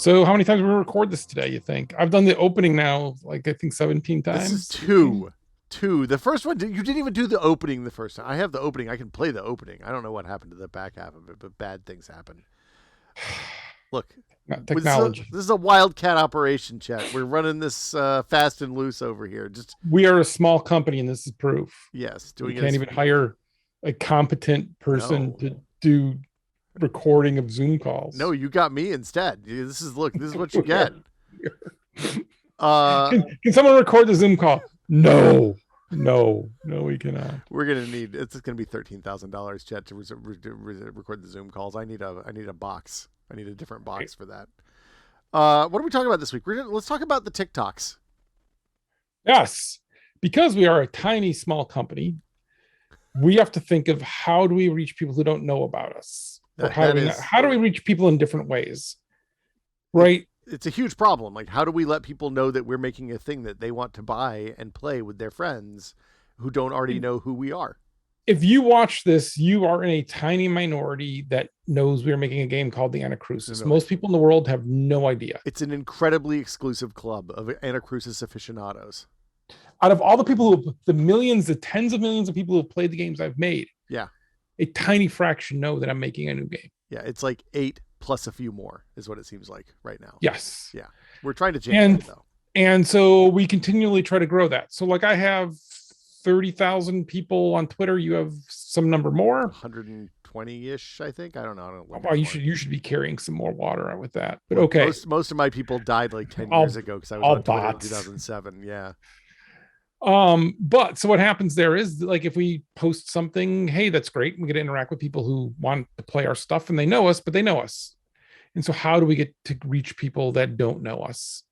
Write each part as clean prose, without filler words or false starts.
So how many times we record this today, you think? I've done the opening now, like I think 17 This is times. two. Two. The first one, you didn't even do the opening the first time. I have the opening. I can play the opening. I don't know what happened to the back half of it, but bad things happen. Look, Not this is a, technology. this is a wildcat operation, chat. We're running this fast and loose over here. Just We are a small company and this is proof. yes, We doing it can't as even hire a competent person no, to do recording of Zoom no. calls. You got me instead. This is look. This is what you We get. are- Uh, can someone record the Zoom call? No, no, no, we cannot. we're gonna need. It's gonna be $13,000, chat, to record the Zoom calls. I need a box. I need a different box for that. What are we talking about this week? Let's talk about the TikToks. Yes, because we are a tiny, small company, we have to think of how do we reach people who don't know about us, or how do we reach people in different ways, right? It's a huge problem. Like, how do we let people know that we're making a thing that they want to buy and play with their friends who don't already know who we are? If you watch this, you are in a tiny minority that knows we're making a game called the Anacrusis. No. Most people in the world have no idea. It's an incredibly exclusive club of Anacrusis aficionados. Out of all the people the millions, the tens of millions of people who have played the games I've made, yeah, a tiny fraction know that I'm making a new game. Yeah, it's like 8 plus a few more is what it seems like right now. Yes. Yeah. We're trying to change that, though. And so we continually try to grow that. So like I have 30,000 people on Twitter. You have some number more. 120-ish, I think. I don't know. Well, you should be carrying some more water with that. But okay. Most of my people died like 10 years ago because I was on Twitter in 2007. Yeah. But so what happens there is, like, if we post something, hey, that's great, we get to interact with people who want to play our stuff and they know us, but they know us. And so how do we get to reach people that don't know us?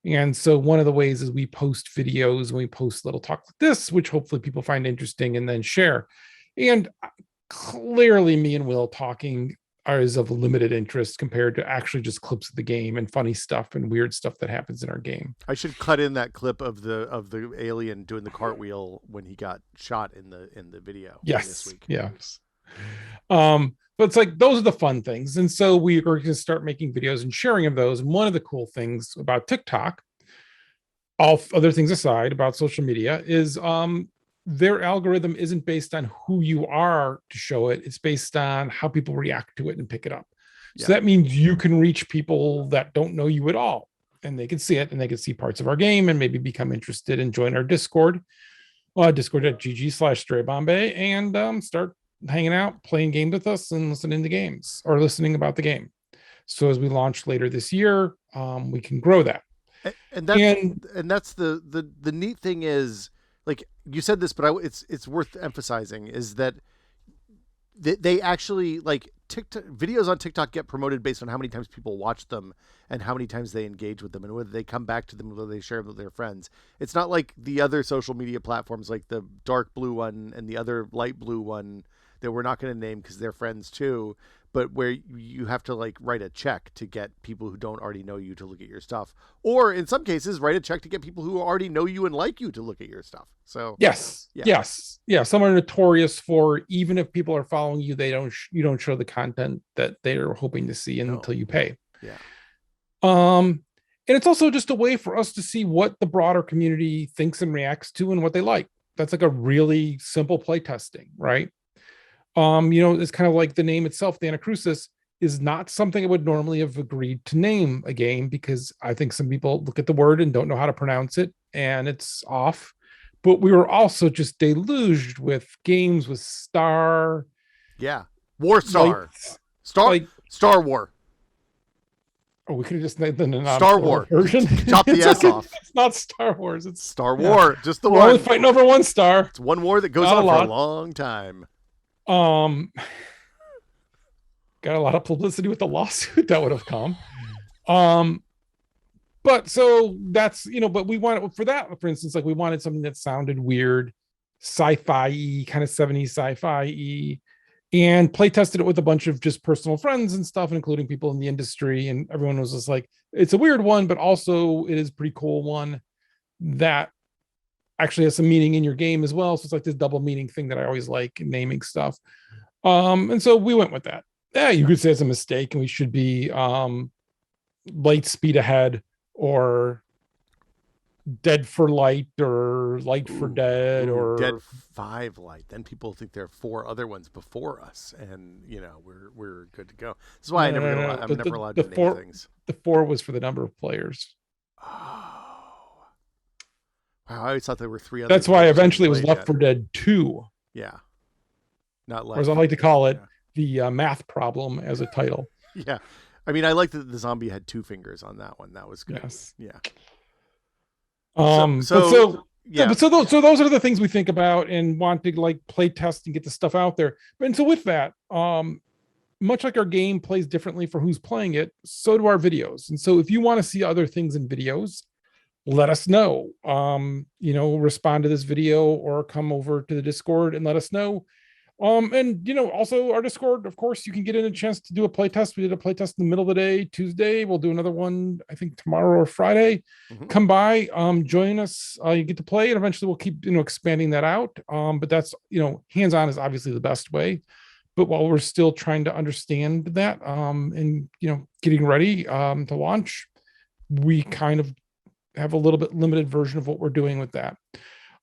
And so one of the ways is we post videos and we post little talk like this, which hopefully people find interesting and then share. And clearly me and Will talking is of limited interest compared to actually just clips of the game and funny stuff and weird stuff that happens in our game. I should cut in that clip of the alien doing the cartwheel when he got shot in the video. Yes. This week. Yes. But it's like those are the fun things. And so we are going to start making videos and sharing of those. And one of the cool things about TikTok, all other things aside about social media, is their algorithm isn't based on who you are to show it. It's based on how people react to it and pick it up. Yeah. So that means you can reach people that don't know you at all, and they can see it and they can see parts of our game and maybe become interested and join our Discord, discord.gg/StrayBombay, and start hanging out, playing games with us and listening to games or listening about the game. So as we launch later this year, we can grow that. And that's the neat thing is, like you said this, but it's worth emphasizing is that they actually, like, TikTok videos on TikTok get promoted based on how many times people watch them and how many times they engage with them and whether they come back to them, whether they share them with their friends. It's not like the other social media platforms, like the dark blue one and the other light blue one that we're not going to name because they're friends too, but where you have to, like, write a check to get people who don't already know you to look at your stuff, or in some cases write a check to get people who already know you and like you to look at your stuff. So yes. Some are notorious for, even if people are following you, you don't show the content that they're hoping to see until you pay. Yeah. And it's also just a way for us to see what the broader community thinks and reacts to and what they like. That's like a really simple play testing, right? It's kind of like the name itself, the Anacrusis, is not something I would normally have agreed to name a game, because I think some people look at the word and don't know how to pronounce it and it's off. But we were also just deluged with games with Star. Yeah. War Star. Star War. Oh, we could have just named the Star War version. Chop the S off. It's not Star Wars. It's Star War. Just the we're one. only fighting over one star. It's one war that goes on for a long time. Got a lot of publicity with the lawsuit that would have come. But so that's, but we wanted for that, for instance, like we wanted something that sounded weird, sci-fi-y, kind of 70s sci-fi-y, and play tested it with a bunch of just personal friends and stuff, including people in the industry. And everyone was just like, it's a weird one, but also it is a pretty cool one that actually has some meaning in your game as well. So it's like this double meaning thing that I always like in naming stuff. And so we went with that. Yeah, you could say it's a mistake and we should be Light Speed Ahead or Dead for Light or Light for Dead Dead or 5 light. Then people think there are 4 other ones before us, and we're good to go. This is why no, no, no, no. I'm never allowed The to name four, things. the four was for the number of players. Oh, wow! I always thought there were 3 others That's that I why just hadn't eventually it was played Left yet. 4 Dead 2, Yeah, not or as I life. like to call it, Yeah, the math problem as a title. yeah. I mean, I like that the zombie had 2 fingers on that one. That was good. Yes. Yeah. So Um, but so so yeah. so those are the things we think about and want to like play test and get the stuff out there. But and so with that, much like our game plays differently for who's playing it, so do our videos. And so if you want to see other things in videos, let us know. Respond to this video or come over to the Discord and let us know. And also our Discord, of course, you can get in a chance to do a playtest. We did a playtest in the middle of the day, Tuesday. We'll do another one, I think tomorrow or Friday. Mhm. Come by, join us. You get to play, and eventually we'll keep expanding that out. But that's hands-on is obviously the best way. But while we're still trying to understand that, and getting ready to launch, we kind of have a little bit limited version of what we're doing with that.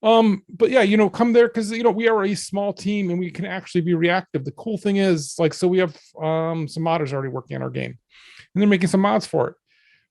But yeah, come there because we are a small team and we can actually be reactive. The cool thing is, like, so we have some modders already working on our game and they're making some mods for it.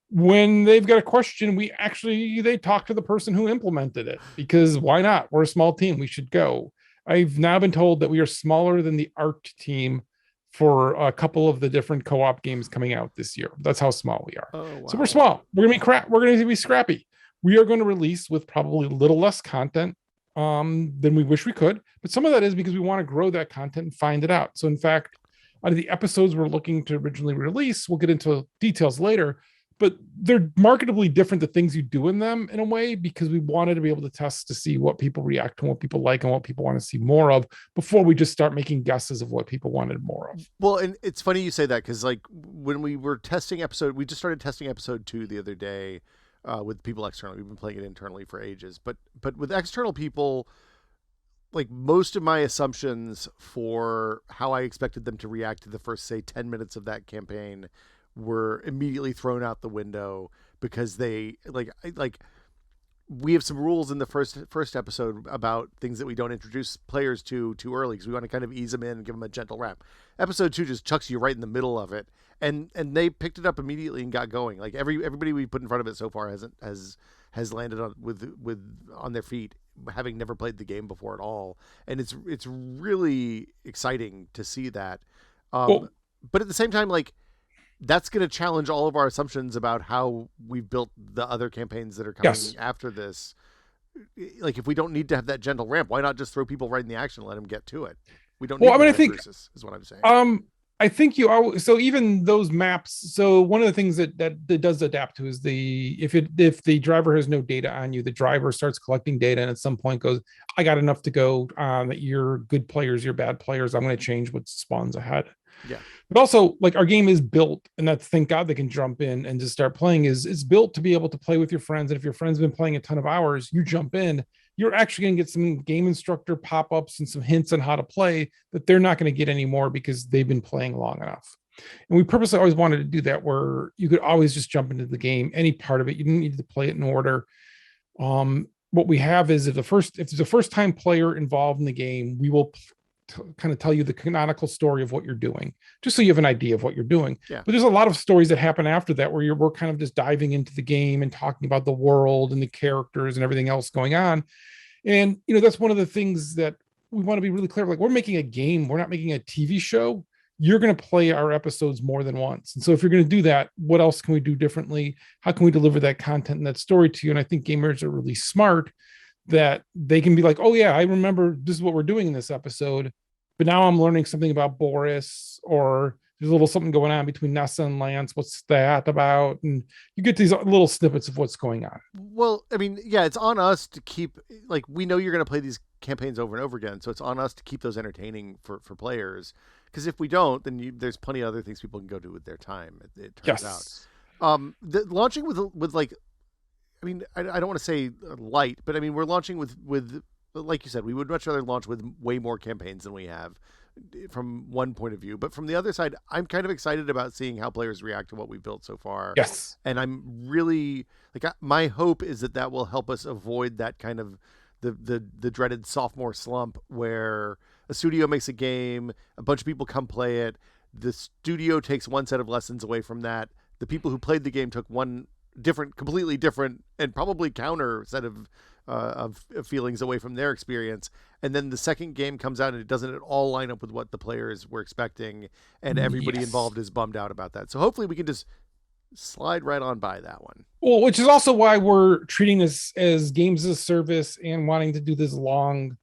When they've got a question, they talk to the person who implemented it, because why not? We're a small team, we should go. I've now been told that we are smaller than the art team for a couple of the different co-op games coming out this year. That's how small we are. Oh So we're wow. small. We're gonna be scrappy. We are going to release with probably a little less content than we wish we could, but some of that is because we want to grow that content and find it out. So in fact, out of the episodes we're looking to originally release, we'll get into details later, but they're marketably different, the things you do in them, in a way, because we wanted to be able to test to see what people react to, what people like, and what people want to see more of before we just start making guesses of what people wanted more of. Well, and it's funny you say that because like when we were testing we just started testing episode 2 the other day with people externally. We've been playing it internally for ages, but with external people, like most of my assumptions for how I expected them to react to the first, say, 10 minutes of that campaign were immediately thrown out the window because they like we have some rules in the first episode about things that we don't introduce players to too early because we want to kind of ease them in and give them a gentle ramp. Episode 2 just chucks you right in the middle of it, and they picked it up immediately and got going. Like everybody we put in front of it so far has landed on with on their feet, having never played the game before at all, and it's really exciting to see that. Um, Well, but at the same time, like that's going to challenge all of our assumptions about how we've built the other campaigns that are coming yes. after this. Like, if we don't need to have that gentle ramp, why not just throw people right in the action and let them get to it? We don't Well, need I the mean, I hype think versus, is what I'm saying. I think you are. So even those maps. So one of the things that does adapt to is if the driver has no data on you, the driver starts collecting data and at some point goes, I got enough to go. That you're good players, you're bad players. I'm going to change what spawns ahead. Yeah. But also, like, our game is built, and that's, thank God, they can jump in and just start playing. Is it's built to be able to play with your friends, and if your friend's been playing a ton of hours, you jump in, you're actually going to get some game instructor pop-ups and some hints on how to play that they're not going to get anymore because they've been playing long enough. And we purposely always wanted to do that, where you could always just jump into the game, any part of it. You didn't need to play it in order. What we have is, if there's a first time player involved in the game, we will kind of tell you the canonical story of what you're doing, just so you have an idea of what you're doing. Yeah. But there's a lot of stories that happen after that where we're kind of just diving into the game and talking about the world and the characters and everything else going on. And that's one of the things that we want to be really clear. Like, we're making a game, we're not making a TV show. You're going to play our episodes more than once. And so if you're going to do that, what else can we do differently? How can we deliver that content and that story to you? And I think gamers are really smart that they can be like, oh yeah, I remember this is what we're doing in this episode, but now I'm learning something about Boris, or there's a little something going on between Nessa and Lance. What's that about? And you get these little snippets of what's going on. Well, I mean, yeah, it's on us to keep, like, we know you're going to play these campaigns over and over again, so it's on us to keep those entertaining for players. Because if we don't, then there's plenty of other things people can go do with their time. It turns out. Yes. Launching with like, I mean, I don't want to say light, but I mean, we're launching with like you said, we would much rather launch with way more campaigns than we have from one point of view. But from the other side, I'm kind of excited about seeing how players react to what we've built so far. Yes. And I'm really my hope is that that will help us avoid that kind of the dreaded sophomore slump where a studio makes a game, a bunch of people come play it, the studio takes one set of lessons away from that. The people who played the game took one completely different, and probably counter set of feelings away from their experience. And then the second game comes out and it doesn't at all line up with what the players were expecting, and everybody Yes. involved is bummed out about that. So hopefully we can just slide right on by that one. Well, which is also why we're treating this as games as a service and wanting to do this long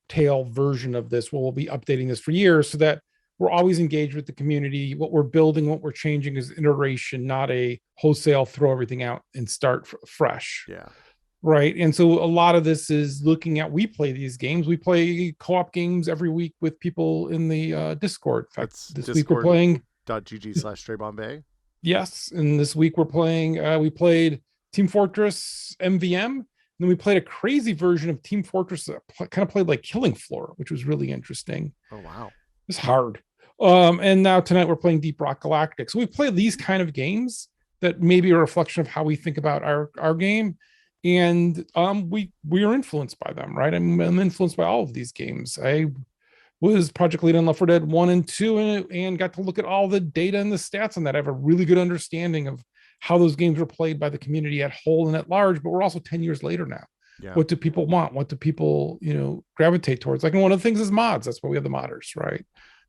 tail version of this. Where we'll be updating this for years so that we're always engaged with the community. What we're building, what we're changing is iteration, not a wholesale throw everything out and start fresh. Yeah. Right. And so a lot of this is looking at, we play these games. We play co-op games every week with people in the Discord. In fact, That's this week we're playing .gg/Stray Bombay. Yes. And this week we're playing, we played Team Fortress MVM. And then we played a crazy version of Team Fortress that kind of played like Killing Floor, which was really interesting. Oh, wow. It's hard. And now tonight we're playing Deep Rock Galactic. So we play these kind of games that maybe are a reflection of how we think about our game. And we are influenced by them, right? I'm influenced by all of these games. I was project lead on Left 4 Dead 1 and 2 and got to look at all the data and the stats on that. I have a really good understanding of how those games were played by the community at whole and at large, but we're also 10 years later now. Yeah. What do people want? What do people, gravitate towards? Like, and one of the things is mods. That's why we have the modders, right?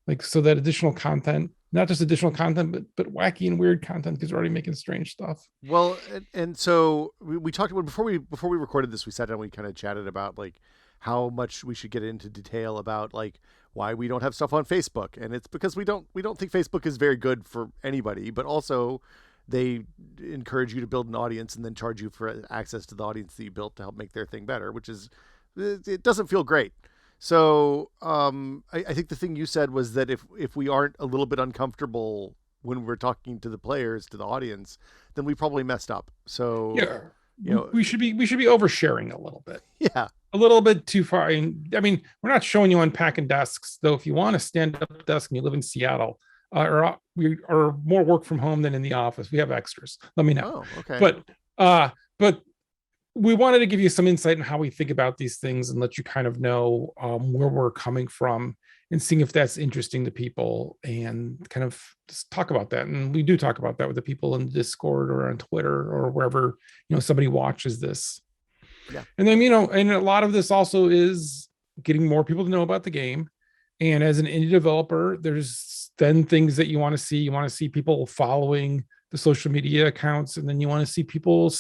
Like, so that additional content, not just additional content, but wacky and weird content, because we're already making strange stuff. Well, and so we talked about before we recorded this, we sat down, we kind of chatted about like how much we should get into detail about like why we don't have stuff on Facebook, and it's because we don't think Facebook is very good for anybody, but also they encourage you to build an audience and then charge you for access to the audience that you built to help make their thing better, which is, it doesn't feel great. So I think the thing you said was that if we aren't a little bit uncomfortable when we're talking to the players, to the audience, then we probably messed up. So yeah, we should be oversharing a little bit. Yeah. A little bit too far. I mean, we're not showing you unpacking desks, though. If you want a stand-up desk and you live in Seattle, or we are more work from home than in the office, we have extras. Let me know. Oh, okay. But we wanted to give you some insight on how we think about these things and let you kind of know where we're coming from and seeing if that's interesting to people, and kind of just talk about that. And we do talk about that with the people in Discord or on Twitter or wherever, somebody watches this. Yeah. And then, and a lot of this also is getting more people to know about the game. And as an indie developer, there's then things that you want to see. You want to see people following the social media accounts, and then you want to see people on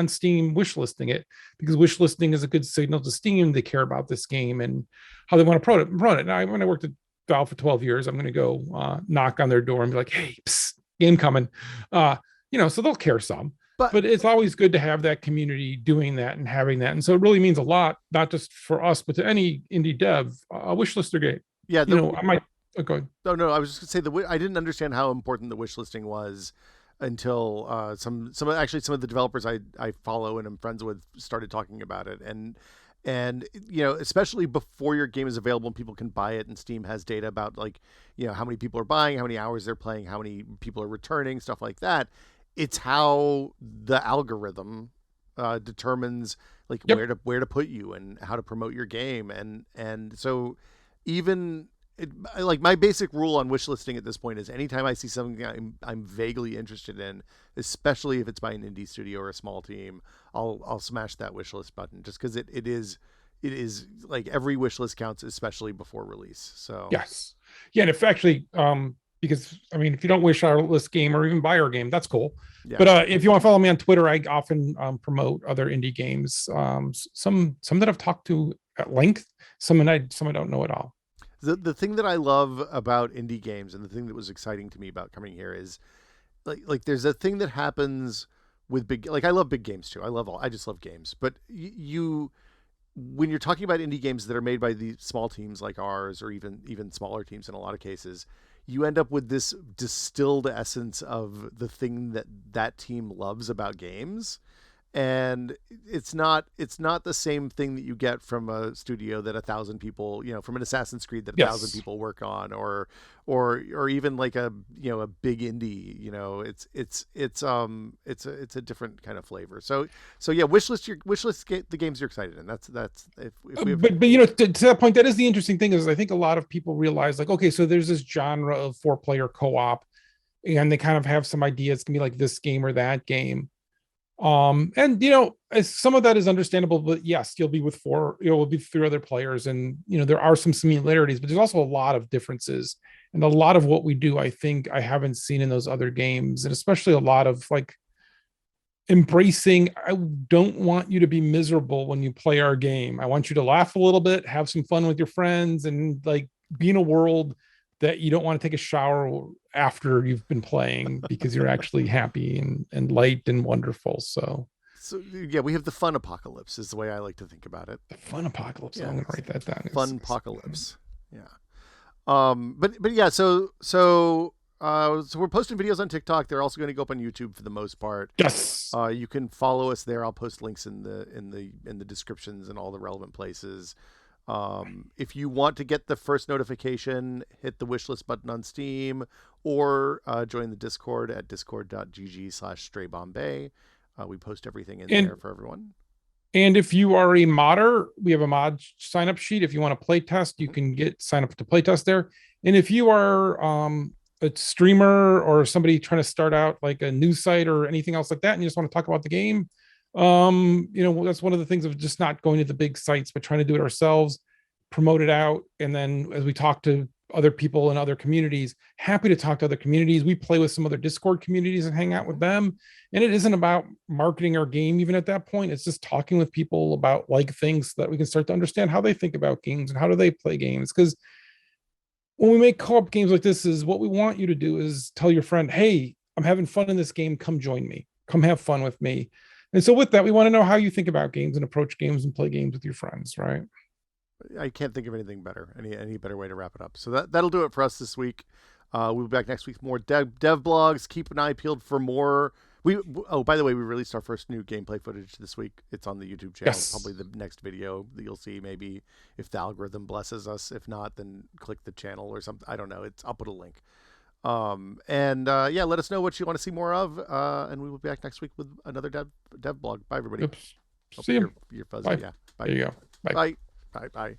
Steam wishlisting it, because wishlisting is a good signal to Steam. They care about this game and how they want to promote it. Now, when I worked at Valve for 12 years, I'm going to go knock on their door and be like, hey, psst, game coming. So they'll care some. But it's always good to have that community doing that and having that. And so it really means a lot, not just for us, but to any indie dev, a wishlister game. Yeah. I might go ahead. No, I was just gonna say I didn't understand how important the wishlisting was until some of the developers I follow and am friends with started talking about it. And especially before your game is available and people can buy it, and Steam has data about like, how many people are buying, how many hours they're playing, how many people are returning, stuff like that. It's how the algorithm determines like where to put you and how to promote your game, and so even like my basic rule on wishlisting at this point is anytime I see something I'm vaguely interested in, especially if it's by an indie studio or a small team, I'll smash that wishlist button, just because it is like every wishlist counts, especially before release. So yes, yeah, and if actually because if you don't wish our list game or even buy our game, that's cool. Yeah. But if you want to follow me on Twitter, I often promote other indie games. Some that I've talked to at length, some I don't know at all. The thing that I love about indie games, and the thing that was exciting to me about coming here, is like there's a thing that happens with big, like I love big games too. I just love games. But when you're talking about indie games that are made by these small teams like ours, or even smaller teams in a lot of cases, you end up with this distilled essence of the thing that team loves about games. and it's not the same thing that you get from a studio that 1,000 people, from an Assassin's Creed that 1,000 Yes. people work on, or even like a big indie. It's a different kind of flavor. So yeah, the games you're excited in. That's if we have. But to that point, that is the interesting thing is I think a lot of people realize like, okay, so there's this genre of 4-player co-op, and they kind of have some idea it's gonna be like this game or that game. And some of that is understandable, but yes, you'll be with will be 3 other players, and there are some similarities, but there's also a lot of differences. And a lot of what we do, I think I haven't seen in those other games, and especially a lot of like embracing, I don't want you to be miserable when you play our game. I want you to laugh a little bit, have some fun with your friends, and like be in a world that you don't want to take a shower after you've been playing because you're actually happy and light and wonderful. So yeah, we have the fun apocalypse is the way I like to think about it. The fun apocalypse. Yeah, I'm gonna write that down. fun apocalypse. Yeah. But yeah, so we're posting videos on TikTok. They're also going to go up on YouTube for the most part. Yes. You can follow us there. I'll post links in the descriptions and all the relevant places. If you want to get the first notification, hit the wishlist button on Steam, or join the Discord at discord.gg/straybombay. We post everything in there for everyone. And if you are a modder, we have a mod sign up sheet. If you want to play test, you can sign up to play test there. And if you are a streamer or somebody trying to start out like a news site or anything else like that, and you just want to talk about the game, that's one of the things of just not going to the big sites, but trying to do it ourselves, promote it out. And then as we talk to other people in other communities, happy to talk to other communities. We play with some other Discord communities and hang out with them. And it isn't about marketing our game even at that point. It's just talking with people about like things so that we can start to understand how they think about games and how do they play games. Because when we make co-op games like this, is what we want you to do is tell your friend, hey, I'm having fun in this game. Come join me. Come have fun with me. And so with that, we want to know how you think about games and approach games and play games with your friends, right? I can't think of anything better, any better way to wrap it up. So that'll do it for us this week. We'll be back next week with more dev blogs. Keep an eye peeled for more. By the way, we released our first new gameplay footage this week. It's on the YouTube channel. Yes. Probably the next video that you'll see, maybe if the algorithm blesses us. If not, then click the channel or something. I don't know. I'll put a link. Let us know what you want to see more of. And we will be back next week with another dev blog. Bye, everybody. Oops. See you. You're fuzzy. Bye. Yeah. Bye. There you go. Bye. Bye. Bye. Bye.